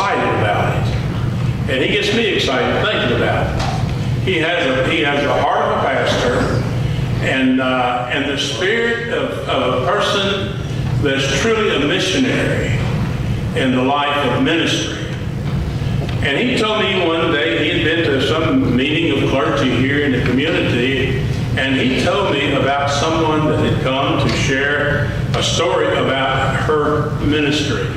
excited about it. And he gets me excited thinking about it. He has a heart of a pastor and the spirit of a person that's truly a missionary in the life of ministry. And he told me one day he had been to some meeting of clergy here in the community, and he told me about someone that had come to share a story about her ministry.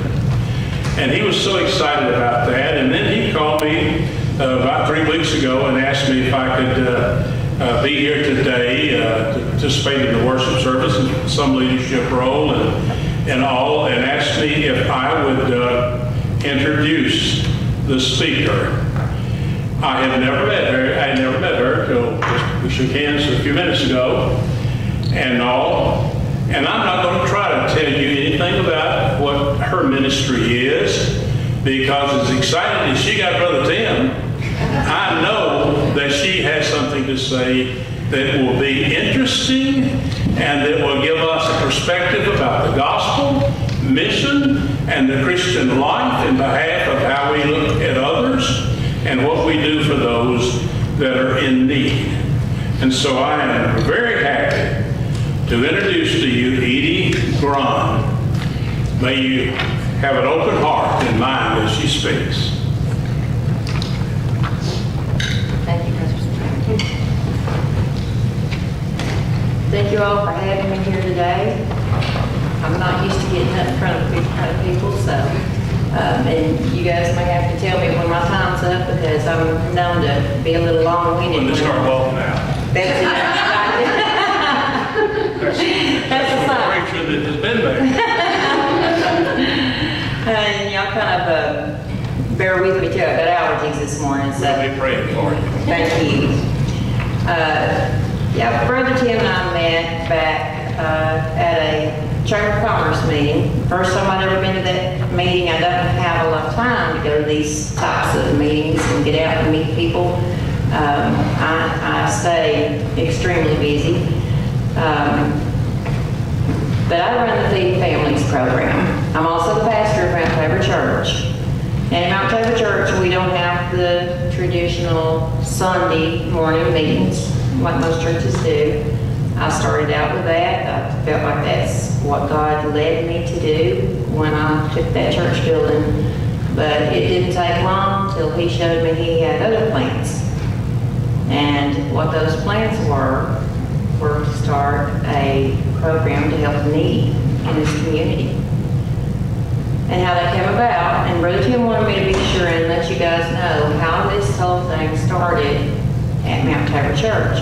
And he was so excited about that. And then he called me about 3 weeks ago and asked me if I could be here today to participate in the worship service in some leadership role and all, and asked me if I would introduce the speaker. I had never met her. I had never met her till we shook hands a few minutes ago and all. And I'm not going to try to tell you anything about what her ministry is, because as excited as she got Brother Tim, I know that she has something to say that will be interesting and that will give us a perspective about the gospel, mission, and the Christian life in behalf of how we look at others and what we do for those that are in need. And so I am very happy to introduce to you Edee Grun. May you have an open heart and mind as she speaks. Thank you, Pastor. Thank you all for having me here today. I'm not used to getting up in front of people, so, and you guys may have to tell me when my time's up, because I'm known to be a little long-winded. When you start walking out. That's it. That's a sign. Preacher that has been there. And y'all kind of bear with me too. I've got allergies this morning, so. We'll be praying for you. Thank you. Yeah, Brother Tim and I met back at a Chamber of Commerce meeting. First time I'd ever been to that meeting. I don't have a lot of time to go to these types of meetings and get out and meet people. I stay extremely busy. But I run the Feeding Families program. I'm also the pastor of Mount Tabor Church. And in Mount Tabor Church, we don't have the traditional Sunday morning meetings like most churches do. I started out with that. I felt like that's what God led me to do when I took that church building. But it didn't take long till He showed me He had other plans. And what those plans were to start a program to help the needy in this community. And how that came about, and Brother Tim wanted me to be sure and let you guys know how this whole thing started at Mount Tabor Church.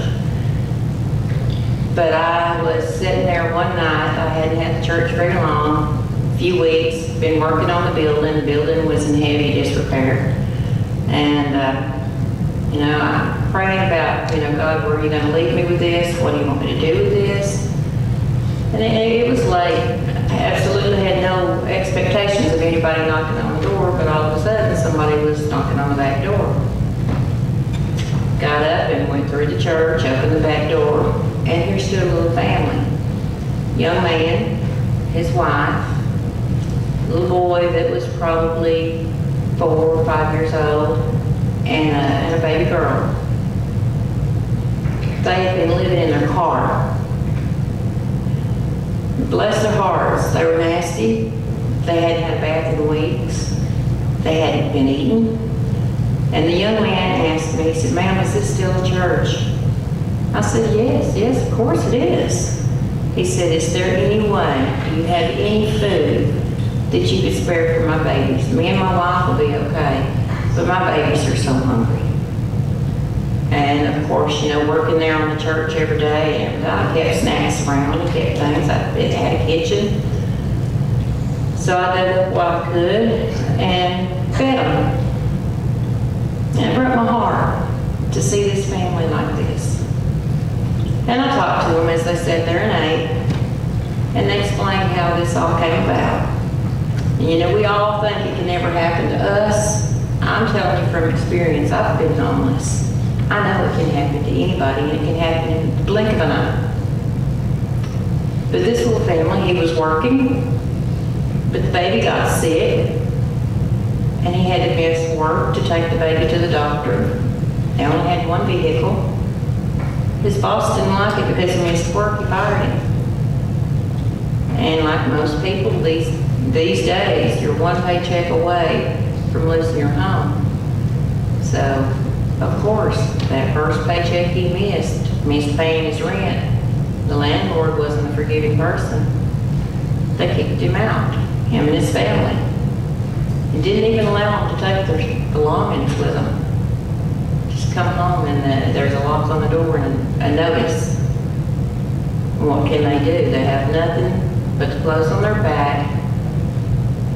But I was sitting there one night. I hadn't had the church very long, a few weeks, been working on the building. The building was in heavy disrepair. And, I'm praying about, God, where are you going to lead me with this? What do you want me to do with this? And it was late. I absolutely had no expectations of anybody knocking on the door, but all of a sudden somebody was knocking on the back door. Got up and went through the church, opened the back door, and here stood a little family. Young man, his wife, little boy that was probably 4 or 5 years old, and a baby girl. They had been living in their car. Bless their hearts, they were nasty. They hadn't had a bath in weeks. They hadn't been eating. And the young man asked me, he said, "Ma'am, is this still a church?" I said, yes, of course it is. He said, "Is there any way, do you have any food that you could spare for my babies? Me and my wife will be okay, but my babies are so hungry." And of course, working there on the church every day, and I kept snacks around and kept things. It had a kitchen. So I did up what I could and fed them. And it broke my heart to see this family like this. And I talked to them as they sat there and ate, and they explained how this all came about. And we all think it can never happen to us. I'm telling you from experience, I've been homeless. I know it can happen to anybody, and it can happen in the blink of an eye. But this little family, he was working, but the baby got sick, and he had to miss work to take the baby to the doctor. They only had one vehicle. His boss didn't like it because he missed work, he fired him. And like most people these days, you're one paycheck away from losing your home. So, of course, that first paycheck he missed paying his rent. The landlord wasn't a forgiving person. They kicked him out, him and his family, and didn't even allow him to take their belongings with them. Just come home and there's a lock on the door and a notice. What can they do? They have nothing but the clothes on their back,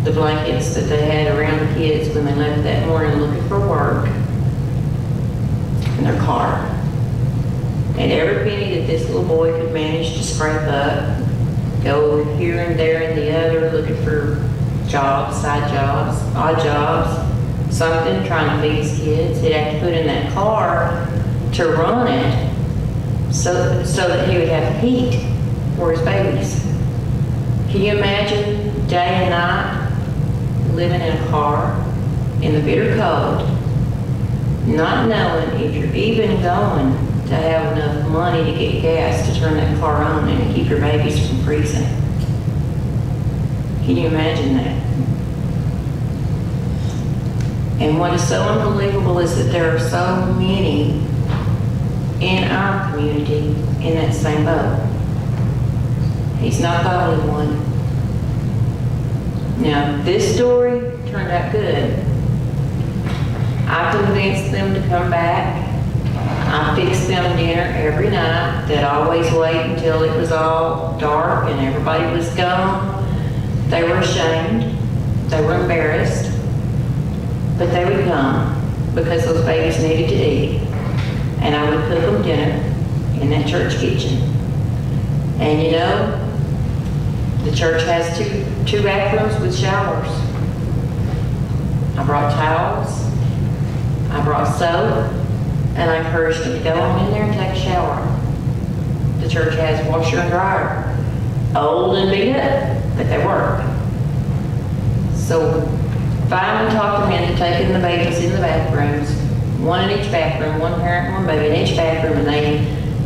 the blankets that they had around the kids when they left that morning looking for work, and their car. And every penny that this little boy could manage to scrape up, go here and there and the other, looking for jobs, side jobs, odd jobs, something, trying to feed his kids. He'd have to put in that car to run it so that he would have heat for his babies. Can you imagine day and night living in a car in the bitter cold, not knowing if you're even going to have enough money to get gas to turn that car on and to keep your babies from freezing? Can you imagine that? And what is so unbelievable is that there are so many in our community in that same boat. He's not the only one. Now, this story turned out good. I convinced them to come back. I fixed them dinner every night. They'd always wait until it was all dark and everybody was gone. They were ashamed. They were embarrassed. But they would come because those babies needed to eat. And I would cook them dinner in that church kitchen. And you know, the church has two bathrooms with showers. I brought towels. I brought soap. And I encouraged them to go on in there and take a shower. The church has washer and dryer. Old and beat up, but they work. So finally talked them into taking the babies in the bathrooms, one in each bathroom, one parent, one baby in each bathroom, and they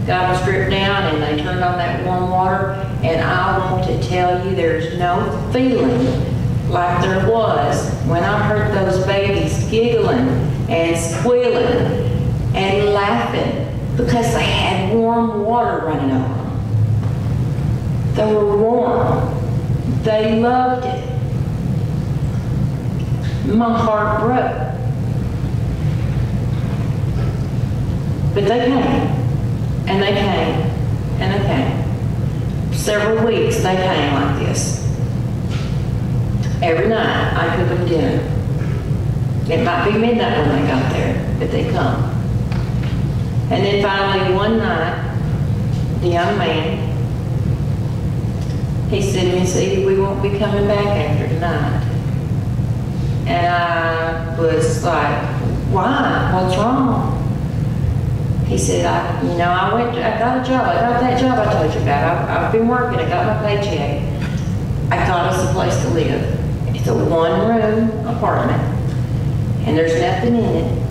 got them stripped down and they turned on that warm water. And I want to tell you, there's no feeling like there was when I heard those babies giggling and squealing and laughing because they had warm water running over them. They were warm. They loved it. My heart broke. But they came, and they came, and they came. Several weeks they came like this. Every night I cook them dinner. It might be midnight when they got there, but they come. And then finally one night, the young man, he said, "Miss Edee, we won't be coming back after tonight." And I was like, "Why? What's wrong?" He said, I got a job. I got that job I told you about. I've been working. I got my paycheck. I got us a place to live. It's a one-room apartment, and there's nothing in it,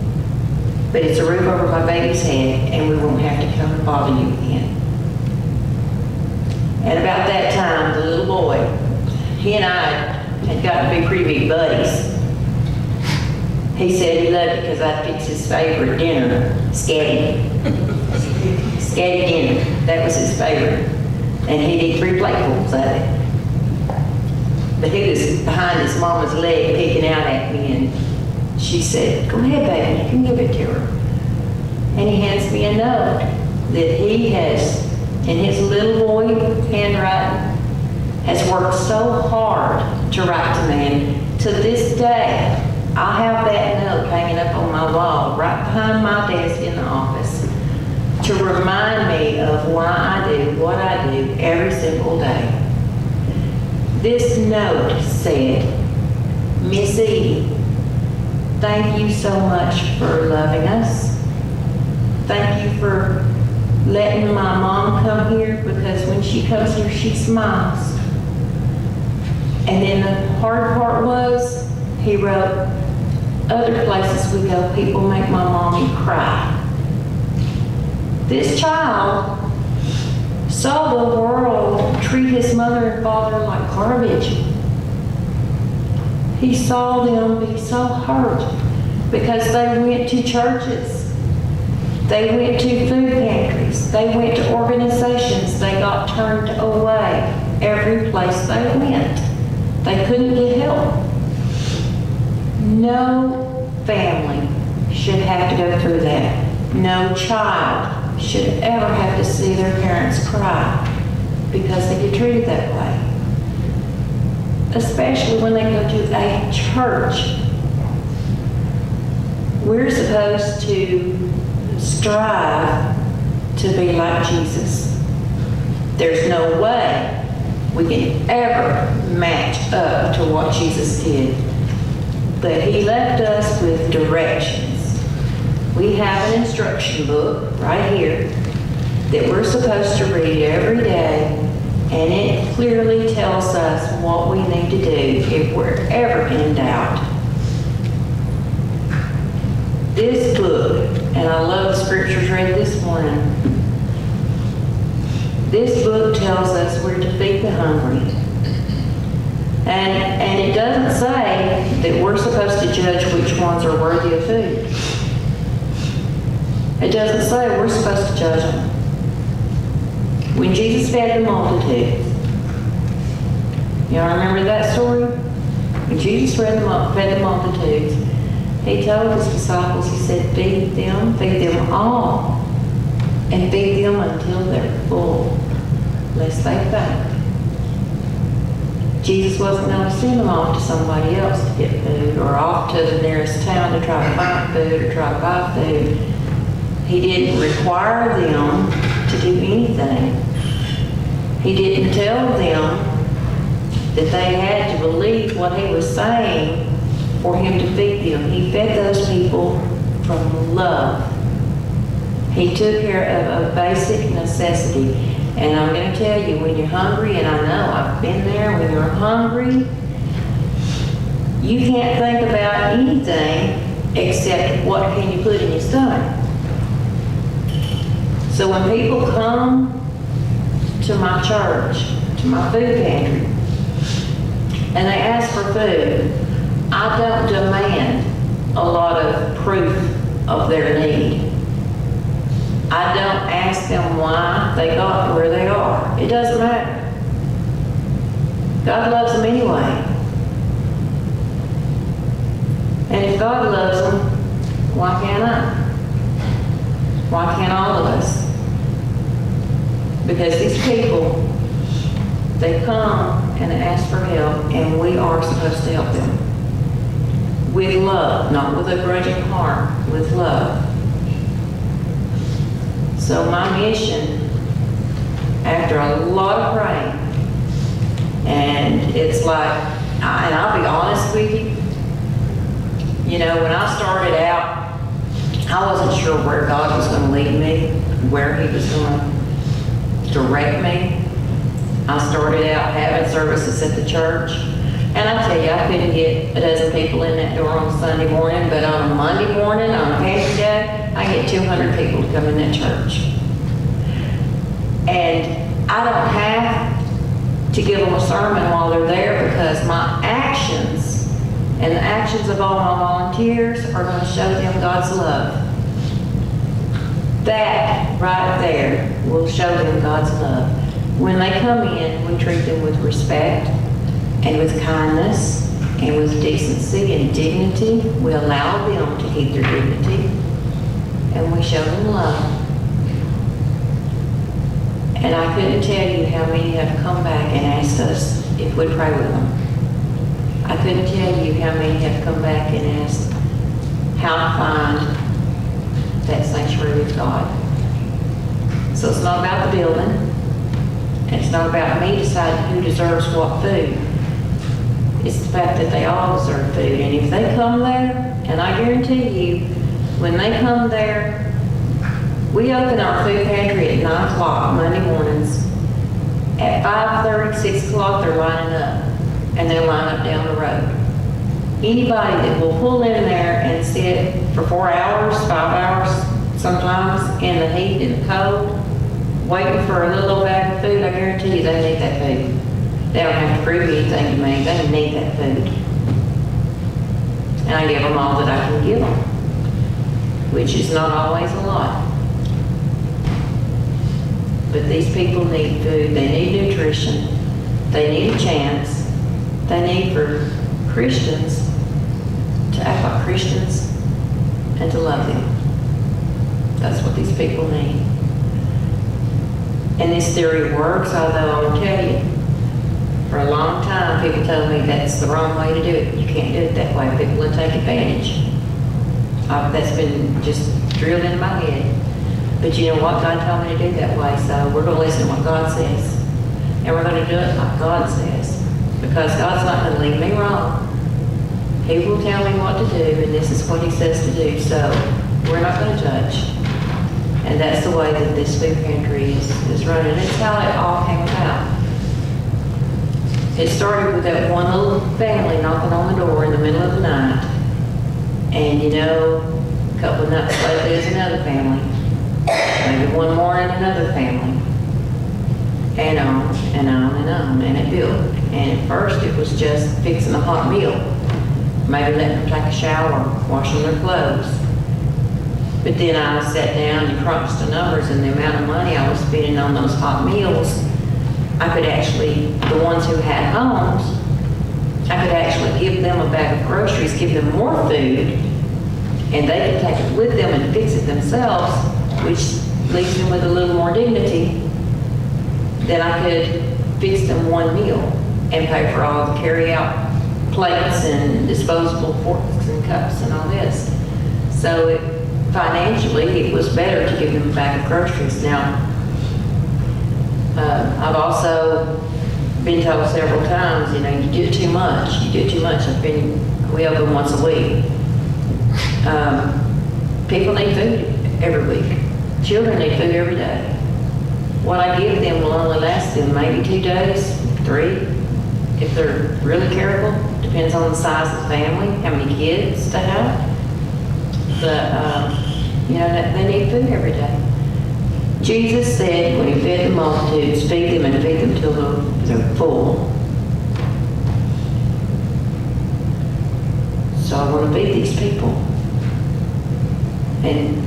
but it's a roof over my baby's head, and we won't have to come and bother you again. And about that time, the little boy, he and I had gotten to be pretty big buddies. He said he loved it because I'd fix his favorite dinner, scatty. Scatty dinner, that was his favorite. And he'd eat 3 platefuls of it. But he was behind his mama's leg peeking out at me, and she said, "Go ahead, baby, you can give it to her." And he hands me a note that he has, in his little boy handwriting, has worked so hard to write to me. And to this day, I have that note hanging up on my wall right behind my desk in the office to remind me of why I do what I do every single day. This note said, "Miss Edee, thank you so much for loving us. Thank you for letting my mom come here, because when she comes here, she smiles." And then the hard part was, he wrote, other places we go, people make my mommy cry. This child saw the world treat his mother and father like garbage. He saw them be so hurt because they went to churches. They went to food pantries. They went to organizations. They got turned away every place they went. They couldn't get help. No family should have to go through that. No child should ever have to see their parents cry because they get treated that way. Especially when they go to a church. We're supposed to strive to be like Jesus. There's no way we can ever match up to what Jesus did. But he left us with directions. We have an instruction book right here that we're supposed to read every day, and it clearly tells us what we need to do if we're ever in doubt. This book, and I love the scriptures read this morning, this book tells us we're to feed the hungry. And it doesn't say that we're supposed to judge which ones are worthy of food. It doesn't say we're supposed to judge them. When Jesus fed the multitude, y'all remember that story? When Jesus fed the multitudes, he told his disciples, he said, feed them all, and feed them until they're full, lest they faint. Jesus wasn't going to send them off to somebody else to get food, or off to the nearest town to try to find food or try to buy food. He didn't require them to do anything. He didn't tell them that they had to believe what he was saying for him to feed them. He fed those people from love. He took care of a basic necessity. And I'm going to tell you, when you're hungry, and I know I've been there, when you're hungry, you can't think about anything except what can you put in your stomach. So when people come to my church, to my food pantry, and they ask for food, I don't demand a lot of proof of their need. I don't ask them why they got where they are. It doesn't matter. God loves them anyway. And if God loves them, why can't I? Why can't all of us? Because these people, they come and ask for help, and we are supposed to help them. With love, not with a grudging heart, with love. So my mission, after a lot of praying, and it's like, and I'll be honest with you, you know, when I started out, I wasn't sure where God was going to lead me, where he was going to direct me. I started out having services at the church, and I tell you, I couldn't get a dozen people in that door on Sunday morning, but on a Monday morning, on a pantry day, I get 200 people to come in that church. And I don't have to give them a sermon while they're there, because my actions and the actions of all my volunteers are going to show them God's love. That right there will show them God's love. When they come in, we treat them with respect and with kindness and with decency and dignity. We allow them to keep their dignity, and we show them love. And I couldn't tell you how many have come back and asked us if we'd pray with them. I couldn't tell you how many have come back and asked how to find that sanctuary with God. So it's not about the building. It's not about me deciding who deserves what food. It's the fact that they all deserve food. And if they come there, and I guarantee you, when they come there, we open our food pantry at 9 o'clock Monday mornings. At 5:30, 6 o'clock, they're lining up. And they line up down the road. Anybody that will pull in there and sit for 4 hours, 5 hours, sometimes in the heat and the cold, waiting for a little old bag of food, I guarantee you they need that food. They don't have to prove anything to me. They need that food. And I give them all that I can give them, which is not always a lot. But these people need food. They need nutrition. They need a chance. They need for Christians to act like Christians and to love them. That's what these people need. And this theory works, although I will tell you, for a long time, people told me that's the wrong way to do it. You can't do it that way. People will take advantage. That's been just drilled into my head. But you know what? God told me to do that way, so we're going to listen to what God says. And we're going to do it like God says. Because God's not going to leave me wrong. He will tell me what to do, and this is what He says to do. So we're not going to judge. And that's the way that this food pantry is running. It's how it all came about. It started with that one little family knocking on the door in the middle of the night. And you know, a couple of nights later there's another family. Maybe one morning another family. And on and on and on. And it built. And at first it was just fixing a hot meal. Maybe letting them take a shower, washing their clothes. But then I sat down and crunched the numbers, and the amount of money I was spending on those hot meals, I could actually, the ones who had homes, I could actually give them a bag of groceries, give them more food, and they could take it with them and fix it themselves, which leaves them with a little more dignity. Then I could fix them one meal and pay for all the carry-out plates and disposable forks and cups and all this. So financially, it was better to give them a bag of groceries. Now, I've also been told several times, you know, you do too much. You do too much. We open once a week. People need food every week. Children need food every day. What I give them will only last them maybe 2 days, 3, if they're really careful. Depends on the size of the family, how many kids they have. But, you know, they need food every day. Jesus said when He fed the multitudes, feed them and feed them till they're full. So I want to feed these people. And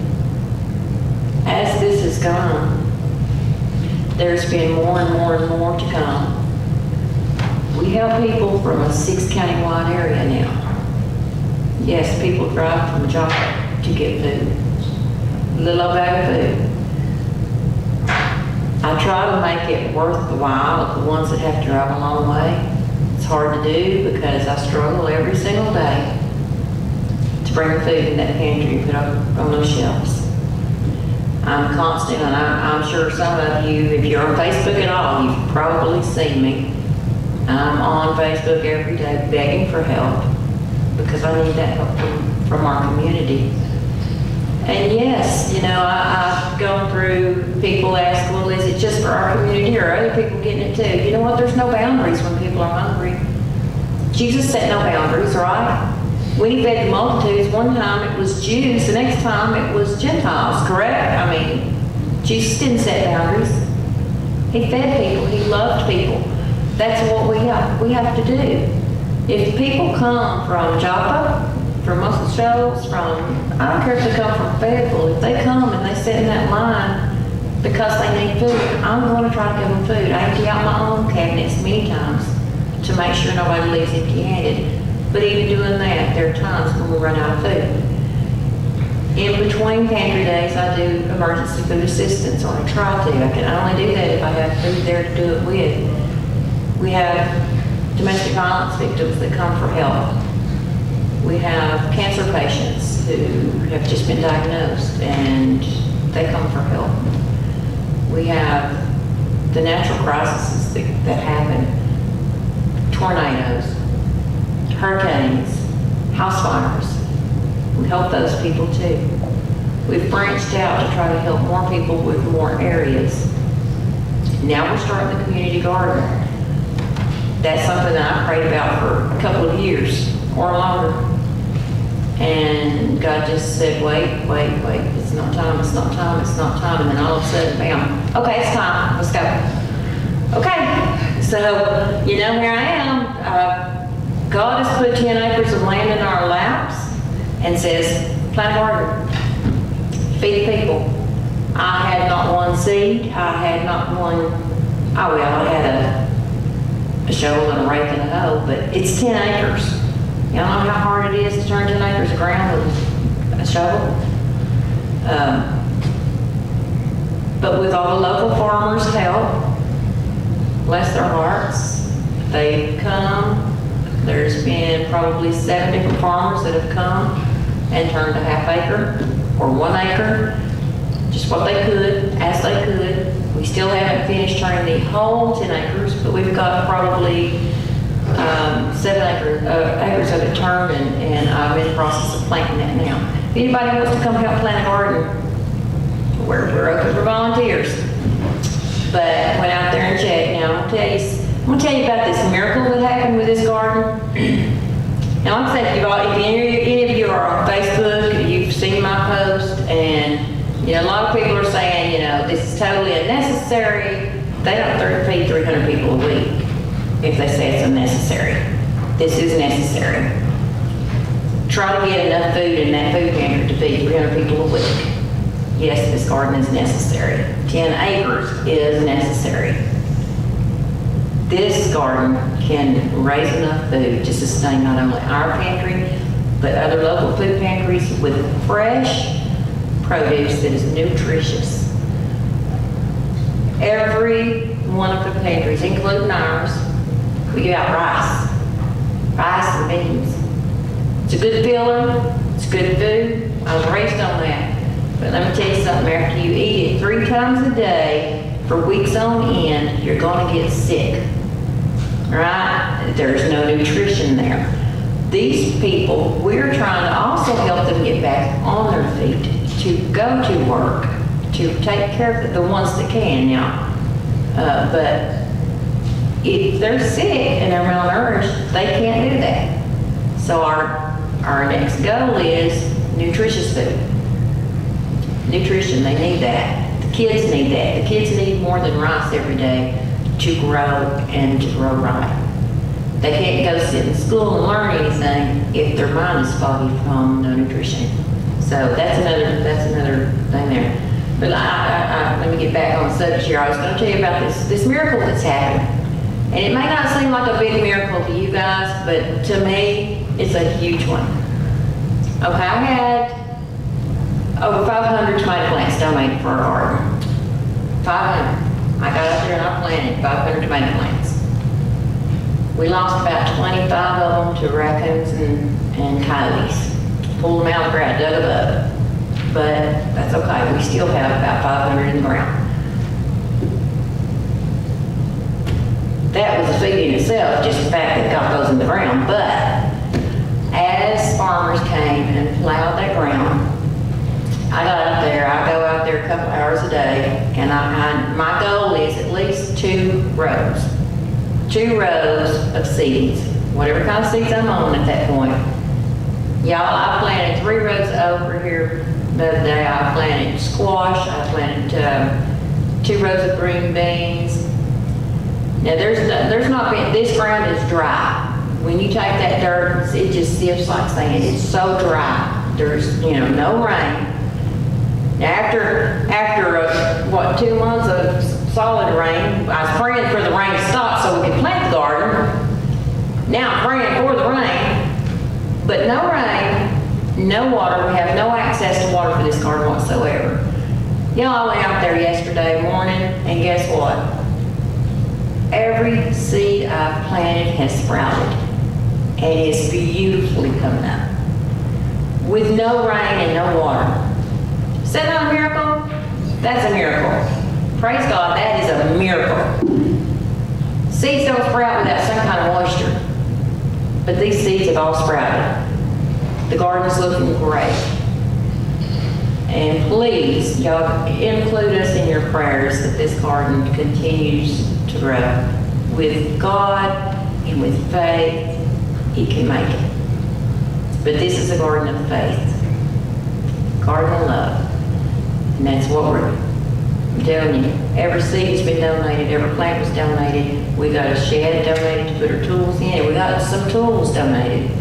as this has gone, there's been more and more and more to come. We help people from a 6-county-wide area now. Yes, people drive from Joppa to get food. A little old bag of food. I try to make it worth the while of the ones that have to drive a long way. It's hard to do because I struggle every single day to bring the food in that pantry and put it on those shelves. I'm constant, and I'm sure some of you, if you're on Facebook at all, you've probably seen me. I'm on Facebook every day begging for help because I need that help from our community. And yes, you know, I've gone through, people ask, well, is it just for our community or are other people getting it too? You know what? There's no boundaries when people are hungry. Jesus set no boundaries, right? When He fed the multitudes, one time it was Jews, the next time it was Gentiles, correct? I mean, Jesus didn't set boundaries. He fed people. He loved people. That's what we have to do. If people come from Joppa, from Muscle Shoals, I don't care if they come from Fayetteville, if they come and they sit in that line because they need food, I'm going to try to give them food. I empty out my own cabinets many times to make sure nobody leaves empty-handed. But even doing that, there are times when we run out of food. In between pantry days, I do emergency food assistance, or I try to. I can only do that if I have food there to do it with. We have domestic violence victims that come for help. We have cancer patients who have just been diagnosed and they come for help. We have the natural crises that happen, tornadoes, hurricanes, house fires. We help those people too. We've branched out to try to help more people with more areas. Now we're starting the community garden. That's something that I prayed about for a couple of years. or longer. And God just said, wait, it's not time, it's not time, it's not time. And then all of a sudden, bam, okay, it's time, let's go. Okay, so, here I am. God has put 10 acres of land in our laps and says, plant a garden, feed people. I had not one seed, I had not one, I had a shovel and a rake and a hoe, but it's 10 acres. Y'all know how hard it is to turn 10 acres of ground with a shovel? But with all the local farmers' help, bless their hearts, they've come. There's been probably 7 different farmers that have come and turned a half acre or 1 acre, just what they could, as they could. We still haven't finished turning the whole 10 acres, but we've got probably 7 acres of it turned, and I'm in the process of planting that now. If anybody wants to come help plant a garden, we're open for volunteers. But I went out there and checked. Now I'm gonna tell you about this miracle that happened with this garden. Now like I said, if any of you are on Facebook, you've seen my post, and a lot of people are saying, this is totally unnecessary. They don't feed 300 people a week if they say it's unnecessary. This is necessary. Try to get enough food in that food pantry to feed 300 people a week. Yes, this garden is necessary. 10 acres is necessary. This garden can raise enough food to sustain not only our pantry, but other local food pantries with fresh produce that is nutritious. Every one of the pantries, including ours, we give out rice and beans. It's a good filler, it's good food. I was raised on that. But let me tell you something, after you eat it 3 times a day for weeks on end, you're gonna get sick, right? There's no nutrition there. These people, we're trying to also help them get back on their feet, to go to work, to take care of the ones that can now. But if they're sick and they're malnourished, they can't do that. So our next goal is nutritious food. Nutrition, they need that. The kids need that. The kids need more than rice every day to grow and to grow right. They can't go sit in school and learn anything if their mind is foggy from no nutrition. So that's another thing there. But let me get back on the subject here. I was going to tell you about this miracle that's happened. And it may not seem like a big miracle to you guys, but to me, it's a huge one. Okay, I had over 500 tomato plants donated for our garden. 500. I got out there and I planted 500 tomato plants. We lost about 25 of them to raccoons and coyotes. Pulled them out of the ground, dug them up. But that's okay. We still have about 500 in the ground. That was a feat in itself, just the fact that got those in the ground. But as farmers came and plowed that ground, I got out there. I go out there a couple hours a day, and my goal is at least 2 rows. 2 rows of seeds, whatever kind of seeds I'm on at that point. Y'all, I planted 3 rows over here the other day. I planted squash. I planted 2 rows of green beans. Now there's not been, this ground is dry. When you take that dirt, it just sifts like sand. It's so dry. There's no rain. Now after 2 months of solid rain, I was praying for the rain to stop so we could plant the garden. Now I'm praying for the rain, but no rain, no water. We have no access to water for this garden whatsoever. I went out there yesterday morning, and guess what? Every seed I've planted has sprouted, and it's beautifully coming up with no rain and no water. Is that not a miracle? That's a miracle. Praise God, that is a miracle. Seeds don't sprout without some kind of moisture, but these seeds have all sprouted. The garden is looking great. And please, y'all, include us in your prayers that this garden continues to grow. With God and with faith, He can make it. But this is a garden of faith, garden of love. And that's what I'm telling you. Every seed has been donated, every plant was donated. We got a shed donated to put our tools in, and we got some tools donated.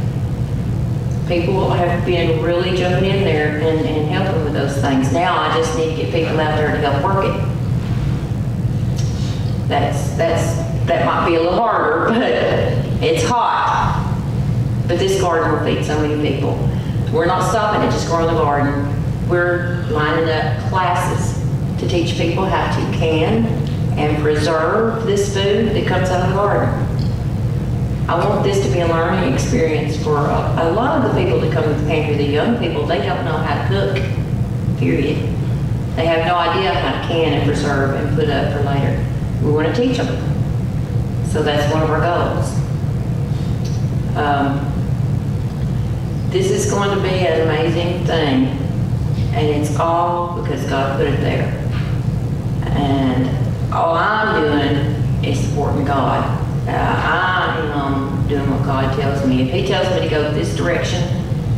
People have been really jumping in there and helping with those things. Now I just need to get people out there to help work it. That might be a little harder, but it's hot. But this garden will feed so many people. We're not stopping at just growing the garden. We're lining up classes to teach people how to can and preserve this food that comes out of the garden. I want this to be a learning experience for a lot of the people that come to the pantry. The young people, they don't know how to cook, period. They have no idea how to can and preserve and put up for later. We want to teach them. So that's one of our goals. This is going to be an amazing thing, and it's all because God put it there. And all I'm doing is supporting God. I am doing what God tells me. If He tells me to go this direction,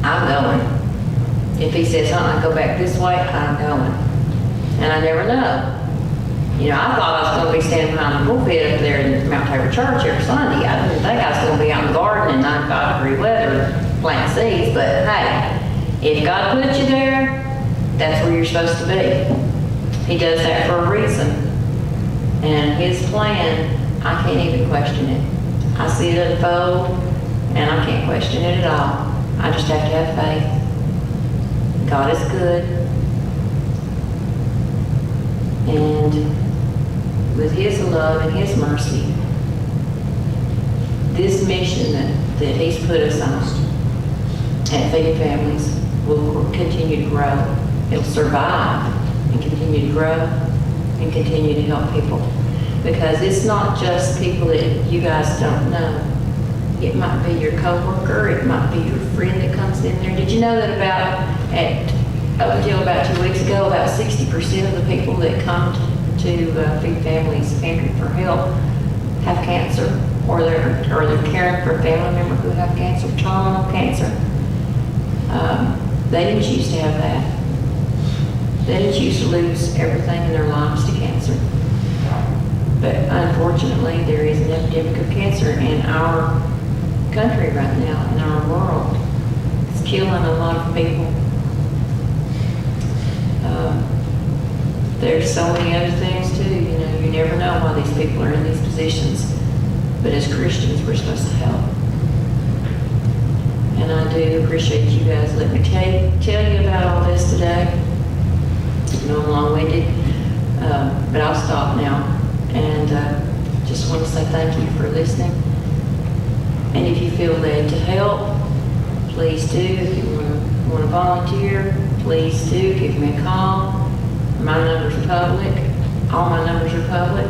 I'm going. If He says, go back this way, I'm going. And I never know. You know, I thought I was going to be standing behind the pulpit up there in Mount Tabor Church every Sunday. I didn't think I was going to be out in the garden in 95-degree weather planting seeds. But hey, if God put you there, that's where you're supposed to be. He does that for a reason. And His plan, I can't even question it. I see it unfold, and I can't question it at all. I just have to have faith. God is good. And with His love and His mercy, this mission that He's put us on at Feeding Families will continue to grow. It'll survive and continue to grow and continue to help people. Because it's not just people that you guys don't know. It might be your coworker, it might be your friend that comes in there. Did you know that up until about 2 weeks ago, about 60% of the people that come to Feed Families Pantry for help have cancer, or they're caring for a family member who have cancer, terminal cancer. They didn't choose to have that. They didn't choose to lose everything in their lives to cancer. But unfortunately, there is an epidemic of cancer in our country right now, in our world. It's killing a lot of people. There's so many other things too. You know, you never know why these people are in these positions. But as Christians, we're supposed to help. And I do appreciate you guys letting me tell you about all this today. I know I'm long-winded, but I'll stop now. And just want to say thank you for listening. And if you feel led to help, please do. If you want to volunteer, please do. Give me a call. My number's public. All my numbers are public.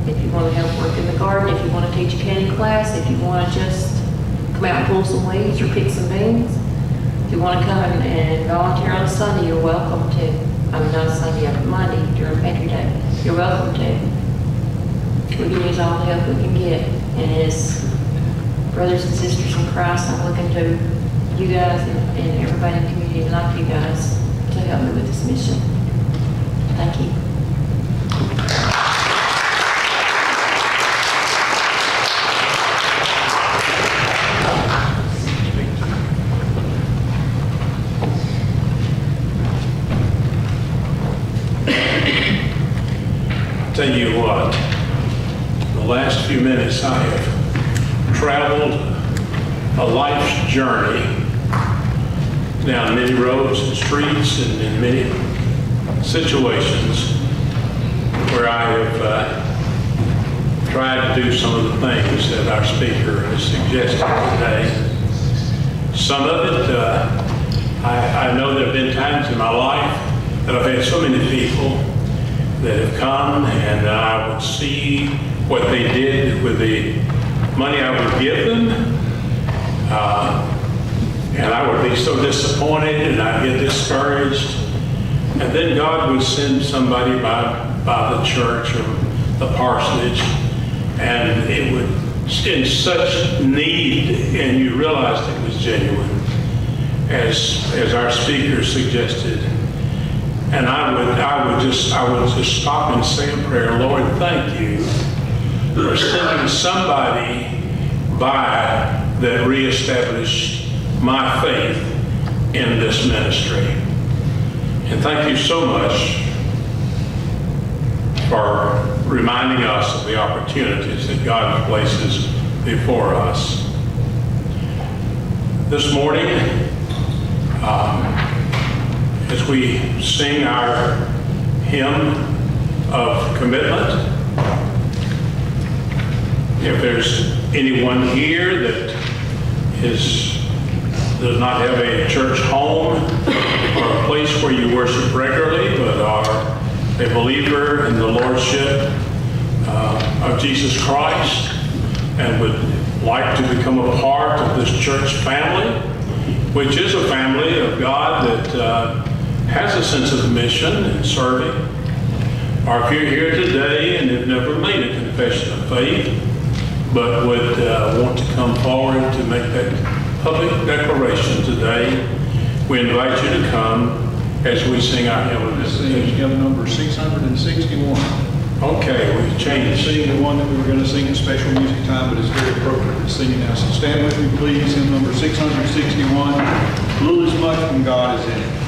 If you want to help work in the garden, if you want to teach a canning class, if you want to just come out and pull some weeds or pick some beans, if you want to come and volunteer on Sunday, you're welcome to. I mean, not Sunday, but Monday during Pantry Day. You're welcome to. We can use all the help we can get. And as brothers and sisters in Christ, I'm looking to you guys and everybody in the community like you guys to help me with this mission. Thank you. Tell you what, the last few minutes I have traveled a life's journey down many roads and streets and in many situations where I have tried to do some of the things that our speaker has suggested today. Some of it, I know there have been times in my life that I've had so many people that have come, and I would see what they did with the money I would give them, and I would be so disappointed, and I'd get discouraged. And then God would send somebody by the church or the parsonage, and it would in such need, and you realized it was genuine. as our speaker suggested. And I would just stop and say a prayer. Lord, thank you for sending somebody by that reestablished my faith in this ministry. And thank you so much for reminding us of the opportunities that God places before us. This morning, as we sing our hymn of commitment, if there's anyone here that does not have a church home or a place where you worship regularly, but are a believer in the Lordship of Jesus Christ and would like to become a part of this church family, which is a family of God that has a sense of mission and serving, or if you're here today and have never made a confession of faith, but would want to come forward to make that public declaration today, we invite you to come as we sing our hymn of This is invitation. hymn number 661. Okay, we've changed. Sing the one that we were going to sing at special music time, but it's very appropriate to sing it now. So stand with me, please. Hymn number 661. Little is much when God is in it.